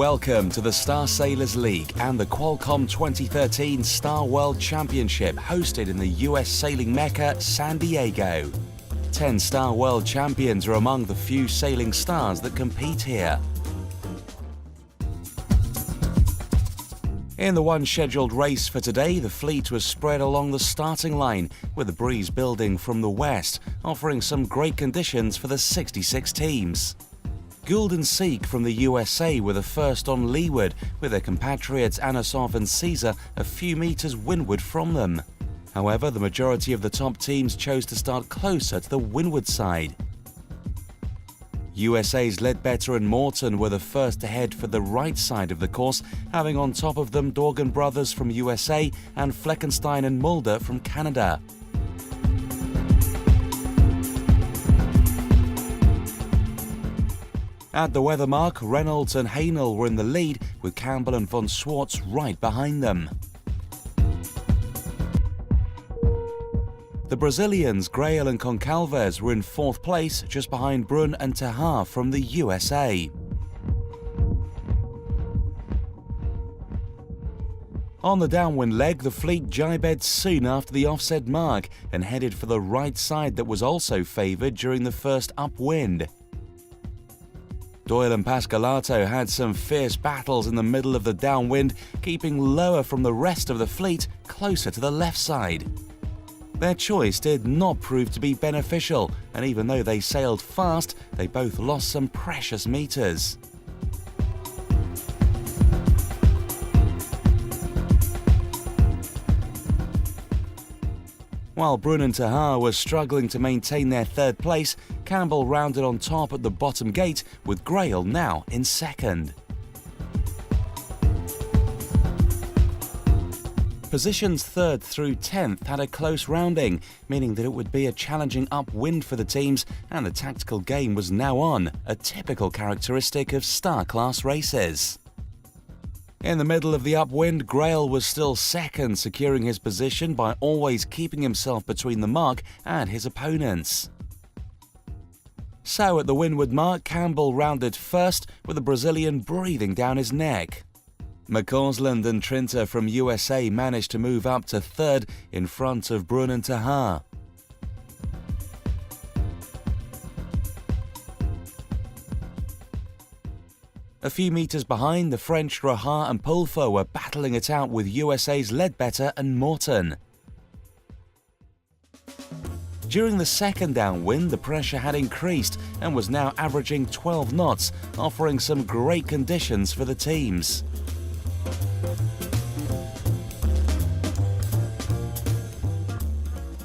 Welcome to the Star Sailors League and the Qualcomm 2013 Star World Championship hosted in the US sailing mecca, San Diego. 10 Star World Champions are among the few sailing stars that compete here. In the one scheduled race for today, the fleet was spread along the starting line, with the breeze building from the west, offering some great conditions for the 66 teams. Gould and Seek from the USA were the first on leeward, with their compatriots Anosov and Caesar a few meters windward from them. However, the majority of the top teams chose to start closer to the windward side. USA's Ledbetter and Morton were the first to head for the right side of the course, having on top of them Dorgan Brothers from USA and Fleckenstein and Mulder from Canada. At the weather mark, Reynolds and Haenel were in the lead, with Campbell and von Schwartz right behind them. The Brazilians, Grael and Concalves, were in fourth place, just behind Brun and Tejar from the USA. On the downwind leg, the fleet jibed soon after the offset mark and headed for the right side that was also favoured during the first upwind. Doyle and Pascalato had some fierce battles in the middle of the downwind, keeping lower from the rest of the fleet, closer to the left side. Their choice did not prove to be beneficial, and even though they sailed fast, they both lost some precious meters. While Brun and Tejar were struggling to maintain their third place, Campbell rounded on top at the bottom gate, with Grael now in second. Positions 3rd through 10th had a close rounding, meaning that it would be a challenging upwind for the teams, and the tactical game was now on, a typical characteristic of star-class races. In the middle of the upwind, Grael was still second, securing his position by always keeping himself between the mark and his opponents. So at the windward mark, Campbell rounded first, with the Brazilian breathing down his neck. McCausland and Trinta from USA managed to move up to third in front of Brun and Tejar. A few meters behind, the French Rohat and Pulfo were battling it out with USA's Ledbetter and Morton. During the second downwind, the pressure had increased and was now averaging 12 knots, offering some great conditions for the teams.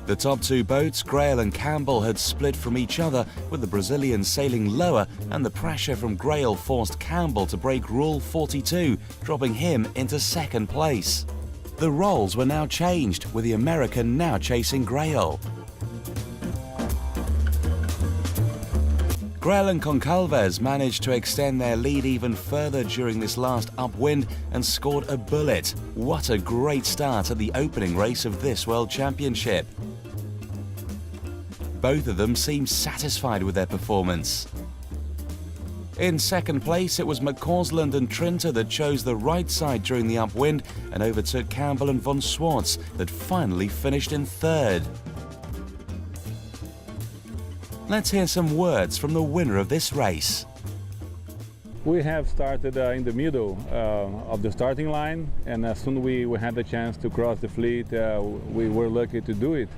The top two boats, Grael and Campbell, had split from each other, with the Brazilians sailing lower, and the pressure from Grael forced Campbell to break Rule 42, dropping him into second place. The roles were now changed, with the American now chasing Grael. Grael and Concalves managed to extend their lead even further during this last upwind and scored a bullet. What a great start at the opening race of this World Championship. Both of them seemed satisfied with their performance. In second place, it was McCausland and Trinta that chose the right side during the upwind and overtook Campbell and von Schwartz that finally finished in third. Let's hear some words from the winner of this race. We have started in the middle of the starting line, and as soon as we had the chance to cross the fleet, we were lucky to do it.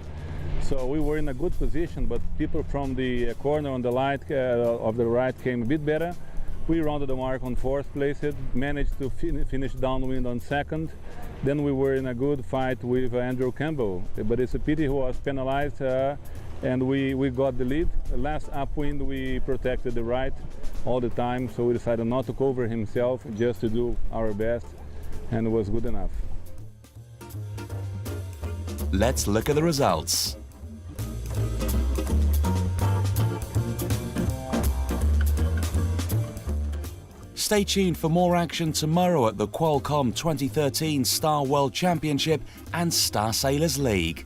So we were in a good position, but people from the corner on the light of the right came a bit better. We rounded the mark on fourth place, managed to finish downwind on second. Then we were in a good fight with Andrew Campbell, but it's a pity he was penalized, and we got the lead. The last upwind we protected the right all the time, so we decided not to cover himself, just to do our best, and it was good enough. Let's look at the results. Stay tuned for more action tomorrow at the Qualcomm 2013 Star World Championship and Star Sailors League.